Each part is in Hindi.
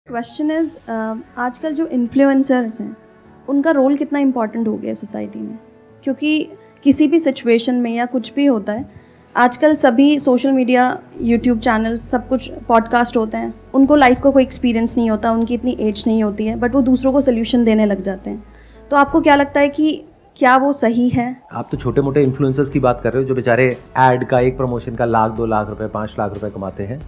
क्वेश्चन इज़ आजकल जो इन्फ्लुएंसर्स हैं उनका रोल कितना इम्पॉर्टेंट हो गया है सोसाइटी में, क्योंकि किसी भी सिचुएशन में या कुछ भी होता है आजकल सभी सोशल मीडिया, यूट्यूब चैनल्स, सब कुछ पॉडकास्ट होते हैं। उनको लाइफ का कोई एक्सपीरियंस नहीं होता, उनकी इतनी एज नहीं होती है, बट वो दूसरों को सोल्यूशन देने लग जाते हैं। तो आपको क्या लगता है कि क्या वो सही है? आप तो छोटे मोटे इन्फ्लुएंसर्स की बात कर रहे हो जो बेचारे ऐड का, एक प्रमोशन का 1 लाख 2 लाख रुपए 5 लाख रुपए कमाते हैं।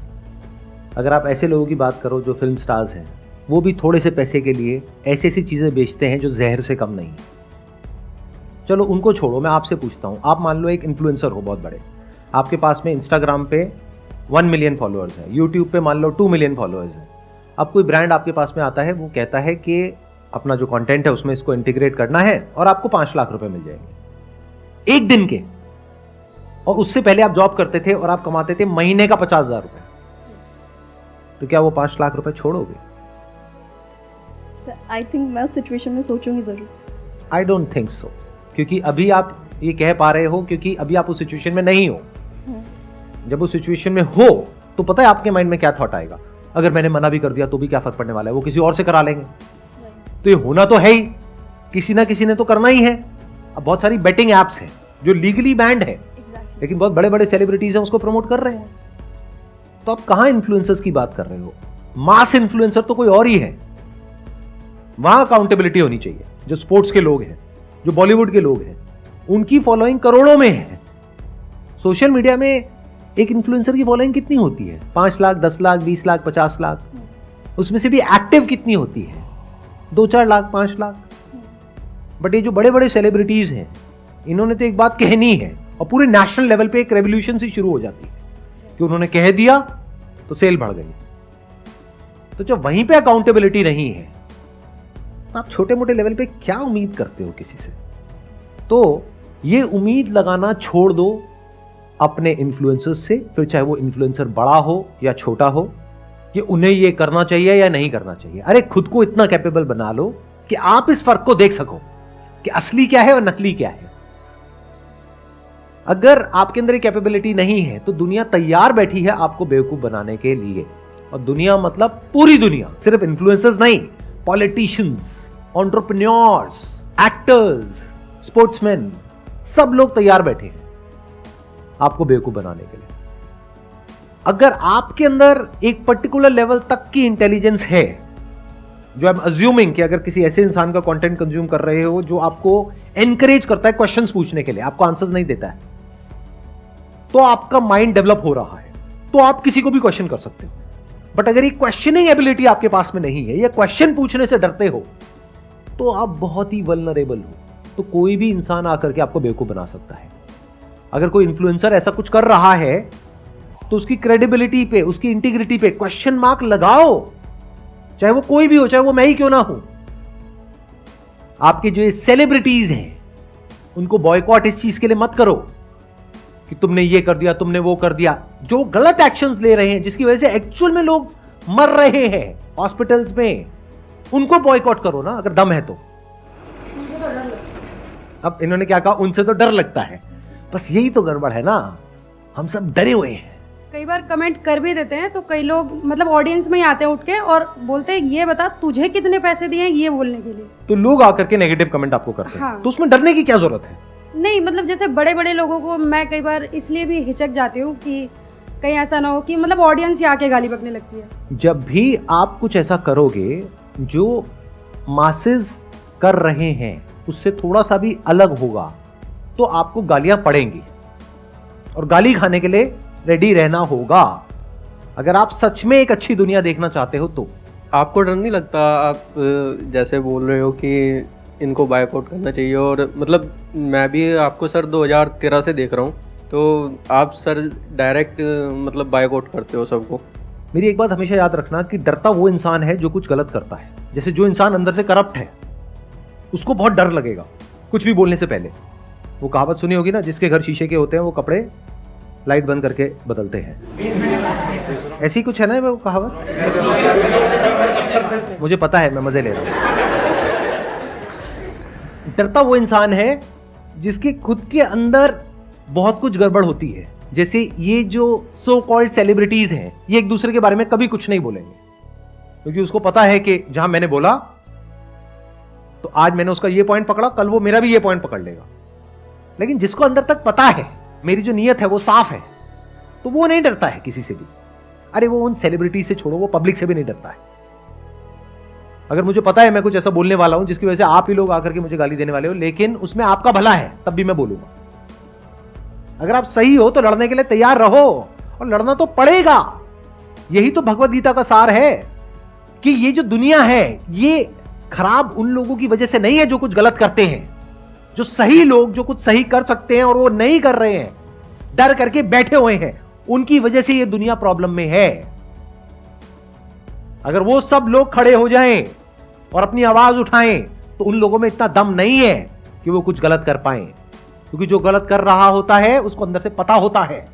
अगर आप ऐसे लोगों की बात करो जो फिल्म स्टार्स हैं, वो भी थोड़े से पैसे के लिए ऐसी ऐसी चीज़ें बेचते हैं जो जहर से कम नहीं है। चलो उनको छोड़ो, मैं आपसे पूछता हूँ, आप मान लो एक इन्फ्लुएंसर हो बहुत बड़े, आपके पास में इंस्टाग्राम पे 1 मिलियन फॉलोअर्स हैं, यूट्यूब पे मान लो 2 मिलियन फॉलोअर्स हैं। अब कोई ब्रांड आपके पास में आता है, वो कहता है कि अपना जो कंटेंट है उसमें इसको इंटीग्रेट करना है और आपको 5 लाख रुपए मिल जाएंगे एक दिन के। और उससे पहले आप जॉब करते थे और आप कमाते थे महीने का 50,000 रुपए, तो क्या वो 5 लाख रुपए छोड़ोगे? आई थिंक मैं उस सिचुएशन में सोचूंगी ज़रूर। आई डोंट थिंक सो, क्योंकि अभी आप ये कह पा रहे हो क्योंकि अभी आप उस सिचुएशन में नहीं हो। जब उस सिचुएशन में हो तो पता है आपके माइंड में क्या थॉट आएगा, अगर मैंने मना भी कर दिया तो भी क्या फर्क पड़ने वाला है, वो किसी और से करा लेंगे। तो ये होना तो है ही, किसी ना किसी ने तो करना ही है। अब बहुत सारी बेटिंग एप्स हैं जो लीगली बैंड है, लेकिन बहुत बड़े बड़े सेलिब्रिटीज हैं उसको प्रमोट कर रहे हैं। तो आप कहां इन्फ्लुएंसर्स की बात कर रहे हो? मास इन्फ्लुएंसर तो कोई और ही है। वहां अकाउंटेबिलिटी होनी चाहिए। जो स्पोर्ट्स के लोग हैं, जो बॉलीवुड के लोग हैं, उनकी फॉलोइंग करोड़ों में है। सोशल मीडिया में एक इन्फ्लुएंसर की फॉलोइंग कितनी होती है? 5 लाख, 10 लाख, 20 लाख, 50 लाख। उसमें से भी एक्टिव कितनी होती है? 2-4 लाख, 5 लाख। बट ये जो बड़े बड़े सेलिब्रिटीज हैं, इन्होंने तो एक बात कहनी है और पूरे नेशनल लेवल पे एक रेवोल्यूशन सी शुरू हो जाती है कि उन्होंने कह दिया तो सेल बढ़ गई। तो जब वहीं पे अकाउंटेबिलिटी नहीं है तो आप छोटे मोटे लेवल पे क्या उम्मीद करते हो किसी से? तो ये उम्मीद लगाना छोड़ दो अपने इन्फ्लुएंसर्स से, फिर चाहे वो इन्फ्लुएंसर बड़ा हो या छोटा हो, कि उन्हें ये करना चाहिए या नहीं करना चाहिए। अरे खुद को इतना कैपेबल बना लो कि आप इस फर्क को देख सको कि असली क्या है और नकली क्या है। अगर आपके अंदर कैपेबिलिटी नहीं है तो दुनिया तैयार बैठी है आपको बेवकूफ बनाने के लिए। और दुनिया मतलब पूरी दुनिया, सिर्फ इन्फ्लुएंसर्स नहीं, पॉलिटिशियंस, एंटरप्रेन्योर्स, एक्टर्स, स्पोर्ट्समैन, सब लोग तैयार बैठे हैं आपको बेवकूफ बनाने के लिए। अगर आपके अंदर एक पर्टिकुलर लेवल तक की इंटेलिजेंस है, जो आई एम अज्यूमिंग कि अगर किसी ऐसे इंसान का कंटेंट कंज्यूम कर रहे हो जो आपको एनकरेज करता है क्वेश्चंस पूछने के लिए, आपको आंसर्स नहीं देता है, तो आपका माइंड डेवलप हो रहा है, तो आप किसी को भी क्वेश्चन कर सकते हो। बट अगर ये क्वेश्चनिंग एबिलिटी आपके पास में नहीं है या क्वेश्चन पूछने से डरते हो, तो आप बहुत ही वल्नरेबल हो। तो कोई भी इंसान आकर के आपको बेवकूफ बना सकता है। अगर कोई इन्फ्लुएंसर ऐसा कुछ कर रहा है तो उसकी क्रेडिबिलिटी पे, उसकी इंटीग्रिटी पे क्वेश्चन मार्क लगाओ, चाहे वो कोई भी हो, चाहे वो मैं ही क्यों ना हूं। आपके जो सेलिब्रिटीज हैं उनको बॉयकॉट इस चीज के लिए मत करो कि तुमने ये कर दिया, तुमने वो कर दिया। जो गलत एक्शंस ले रहे हैं, जिसकी वजह से एक्चुअल में लोग मर रहे हैं हॉस्पिटल्स में, उनको बॉयकॉट करो ना अगर दम है तो। अब इन्होंने क्या कहा, उनसे तो डर लगता है। बस यही तो गड़बड़ है ना, हम सब डरे हुए हैं। कई बार कमेंट कर भी देते हैं तो कई लोग मतलब ऑडियंस में ही आते हैं उठ के और बोलते हैं ये बता तुझे कितने पैसे दिए हैं ये बोलने के लिए। तो लोग आकर के नेगेटिव कमेंट आपको करते हैं। हाँ। तो उसमें डरने की क्या जरूरत है? नहीं मतलब जैसे बड़े बड़े लोगों को मैं कई बार इसलिए भी हिचक जाती हूँ कि कहीं ऐसा ना हो कि मतलब ऑडियंस ही आके गाली बकने लगती है। जब भी आप कुछ ऐसा करोगे जो मासेस कर रहे हैं उससे थोड़ा सा भी अलग होगा, तो आपको गालियां पड़ेंगी और गाली खाने के लिए रेडी रहना होगा, अगर आप सच में एक अच्छी दुनिया देखना चाहते हो तो। आपको डर नहीं लगता? आप जैसे बोल रहे हो कि इनको बायकॉट करना चाहिए, और मतलब मैं भी आपको सर 2013 से देख रहा हूँ, तो आप सर डायरेक्ट मतलब बायकॉट करते हो सबको। मेरी एक बात हमेशा याद रखना कि डरता वो इंसान है जो कुछ गलत करता है। जैसे जो इंसान अंदर से करप्ट है उसको बहुत डर लगेगा कुछ भी बोलने से पहले। वो कहावत सुनी होगी ना, जिसके घर शीशे के होते हैं वो कपड़े लाइट बंद करके बदलते हैं। ऐसी कुछ है ना वो कहावत, मुझे पता है, मैं मजे ले रहा हूं। डरता वो इंसान है जिसके खुद के अंदर बहुत कुछ गड़बड़ होती है। जैसे ये जो सो कॉल्ड सेलिब्रिटीज हैं, ये एक दूसरे के बारे में कभी कुछ नहीं बोलेंगे, क्योंकि उसको पता है कि जहां मैंने बोला तो आज मैंने उसका ये पॉइंट पकड़ा, कल वो मेरा भी ये पॉइंट पकड़ लेगा। लेकिन जिसको अंदर तक पता है मेरी जो नीयत है वो साफ है, तो वो नहीं डरता है किसी से भी। अरे वो उन सेलिब्रिटी से छोड़ो, वो पब्लिक से भी नहीं डरता है। अगर मुझे पता है मैं कुछ ऐसा बोलने वाला हूं जिसकी वजह से आप ही लोग आकर के मुझे गाली देने वाले हो, लेकिन उसमें आपका भला है, तब भी मैं बोलूंगा। अगर आप सही हो तो लड़ने के लिए तैयार रहो, और लड़ना तो पड़ेगा। यही तो भगवत गीता का सार है कि ये जो दुनिया है ये खराब उन लोगों की वजह से नहीं है जो कुछ गलत करते हैं। जो सही लोग जो कुछ सही कर सकते हैं और वो नहीं कर रहे हैं, डर करके बैठे हुए हैं, उनकी वजह से ये दुनिया प्रॉब्लम में है। अगर वो सब लोग खड़े हो जाएं और अपनी आवाज उठाएं तो उन लोगों में इतना दम नहीं है कि वो कुछ गलत कर पाएं, क्योंकि जो गलत कर रहा होता है उसको अंदर से पता होता है।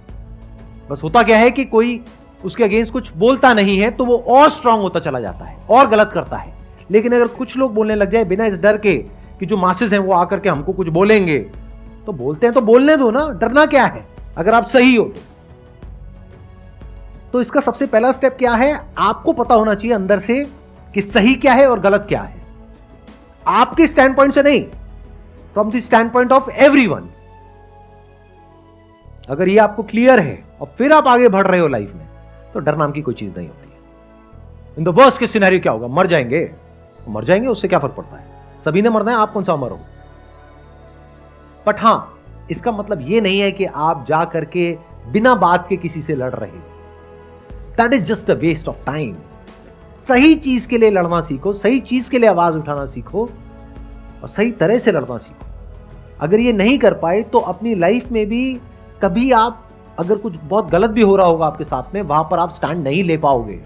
बस होता क्या है कि कोई उसके अगेंस्ट कुछ बोलता नहीं है तो वो और स्ट्रांग होता चला जाता है और गलत करता है। लेकिन अगर कुछ लोग बोलने लग जाए बिना इस डर के कि जो मासेस हैं वो आकर के हमको कुछ बोलेंगे, तो बोलते हैं तो बोलने दो ना, डरना क्या है अगर आप सही हो तो इसका सबसे पहला स्टेप क्या है, आपको पता होना चाहिए अंदर से कि सही क्या है और गलत क्या है। आपके स्टैंड पॉइंट से नहीं, from the stand point of everyone. अगर ये आपको क्लियर है और फिर आप आगे बढ़ रहे हो लाइफ में, तो डर नाम की कोई चीज नहीं होती है। In the worst case scenario क्या होगा, मर जाएंगे, मर जाएंगे, उससे क्या फर्क पड़ता है, सभी ने मरना है, आप कौन सा मरो। बट हां, इसका मतलब यह नहीं है कि आप जा करके बिना बात के किसी से लड़ रहे हो। That is just a waste of time. सही चीज के लिए लड़ना सीखो, सही चीज के लिए आवाज उठाना सीखो और सही तरह से लड़ना सीखो। अगर ये नहीं कर पाए तो अपनी लाइफ में भी कभी आप, अगर कुछ बहुत गलत भी हो रहा होगा आपके साथ में, वहां पर आप स्टैंड नहीं ले पाओगे।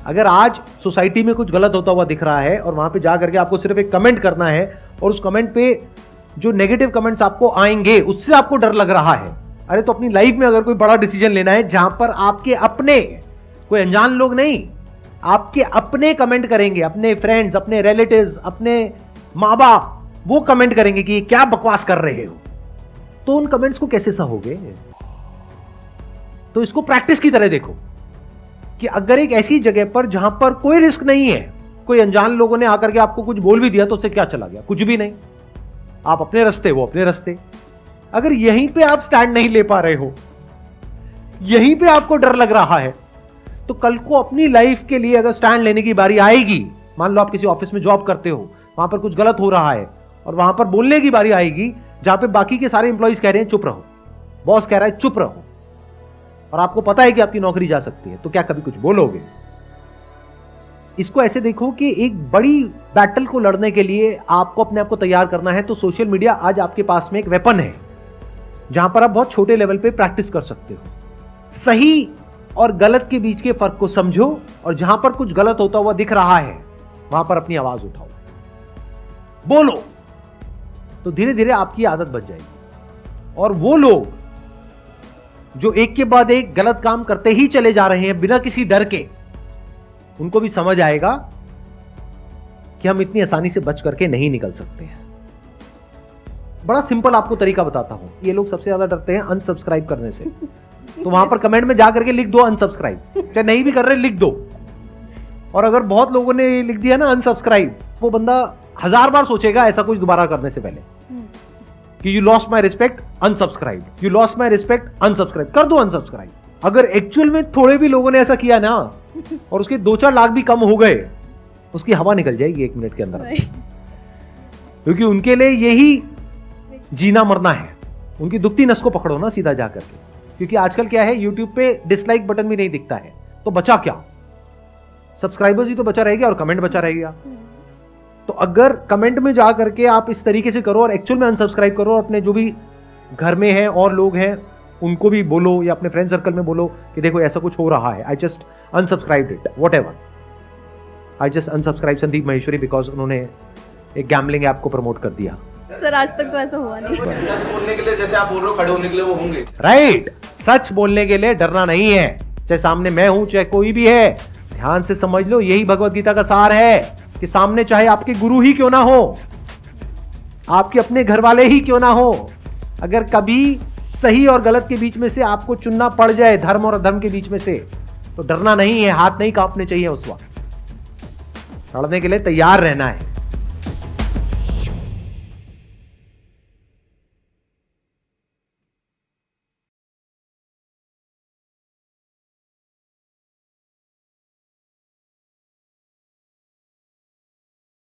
अगर आज सोसाइटी में कुछ गलत होता हुआ दिख रहा है और वहां पे जा करके आपको सिर्फ एक कमेंट करना है और उस कमेंट पे जो नेगेटिव कमेंट्स आपको आएंगे उससे आपको डर लग रहा है, अरे तो अपनी लाइफ में अगर कोई बड़ा डिसीजन लेना है जहां पर आपके अपने, कोई अनजान लोग नहीं, आपके अपने कमेंट करेंगे, अपने फ्रेंड्स, अपने रिलेटिव्स, अपने माँ बाप, वो कमेंट करेंगे कि क्या बकवास कर रहे हो, तो उन कमेंट्स को कैसे सहोगे। तो इसको प्रैक्टिस की तरह देखो कि अगर एक ऐसी जगह पर जहां पर कोई रिस्क नहीं है, कोई अनजान लोगों ने आकर के आपको कुछ बोल भी दिया तो उससे क्या चला गया, कुछ भी नहीं, आप अपने रास्ते, वो अपने रास्ते। अगर यहीं पे आप स्टैंड नहीं ले पा रहे हो, यहीं पे आपको डर लग रहा है, तो कल को अपनी लाइफ के लिए अगर स्टैंड लेने की बारी आएगी, मान लो आप किसी ऑफिस में जॉब करते हो, वहां पर कुछ गलत हो रहा है और वहां पर बोलने की बारी आएगी जहां पे बाकी के सारे इंप्लॉइज कह रहे हैं चुप रहो, बॉस कह रहा है चुप रहो, और आपको पता है कि आपकी नौकरी जा सकती है, तो क्या कभी कुछ बोलोगे। इसको ऐसे देखो कि एक बड़ी बैटल को लड़ने के लिए आपको अपने आप को तैयार करना है, तो सोशल मीडिया आज आपके पास में एक वेपन है जहां पर आप बहुत छोटे लेवल पे प्रैक्टिस कर सकते हो। सही और गलत के बीच के फर्क को समझो और जहां पर कुछ गलत होता हुआ दिख रहा है वहां पर अपनी आवाज उठाओ, बोलो, तो धीरे धीरे आपकी आदत बन जाएगी। और वो लोग जो एक के बाद एक गलत काम करते ही चले जा रहे हैं बिना किसी डर के, उनको भी समझ आएगा कि हम इतनी आसानी से बच करके नहीं निकल सकते हैं। बड़ा सिंपल आपको तरीका बताता हूं। ये लोग सबसे ज्यादा डरते हैं अनसब्सक्राइब करने से, तो वहां पर कमेंट में जाकर के लिख दो अनसब्सक्राइब, चाहे नहीं भी कर रहे लिख दो। और अगर बहुत लोगों ने लिख दिया ना अनसब्सक्राइब, वो बंदा 1000 बार सोचेगा ऐसा कुछ दोबारा करने से पहले कि you lost my respect unsubscribe, you lost my respect unsubscribe, कर दो अनसब्सक्राइब। अगर एक्चुअल में थोड़े भी लोगों ने ऐसा किया ना और उसके 2-4 लाख भी कम हो गए, उसकी हवा निकल जाएगी 1 मिनट के अंदर, क्योंकि उनके लिए यही जीना मरना है। उनकी दुखती नस को पकड़ो ना सीधा जाकर के, क्योंकि आजकल क्या है, यूट्यूब पे डिसलाइक बटन भी नहीं दिखता है, तो बचा क्या, सब्सक्राइबर्स ही तो बचा रहेगा और कमेंट बचा रहेगा। तो अगर कमेंट में जा करके आप इस तरीके से करो और एक्चुअल में अनसब्सक्राइब करो, अपने जो भी घर में हैं और लोग हैं उनको भी बोलो या अपने फ्रेंड सर्कल में बोलो कि देखो ऐसा कुछ हो रहा है, I just unsubscribed it, whatever, I just unsubscribe Sandeep Maheshwari because उन्होंने एक गैम्बलिंग ऐप को प्रमोट कर दिया। सर आज तक तो ऐसा हुआ नहीं। सच बोलने के लिए जैसे आप बोल रहे हो, खड़े होने के लिए वो होंगे। राइट, सच बोलने के लिए डरना नहीं है, चाहे सामने मैं हूं चाहे कोई भी है। ध्यान से समझ लो, यही भगवत गीता का सार है कि सामने चाहे आपके गुरु ही क्यों ना हो, आपके अपने घर वाले ही क्यों ना हो, अगर कभी सही और गलत के बीच में से आपको चुनना पड़ जाए, धर्म और अधर्म के बीच में से, तो डरना नहीं है, हाथ नहीं कांपने चाहिए उस वक्त। लड़ने के लिए तैयार रहना है।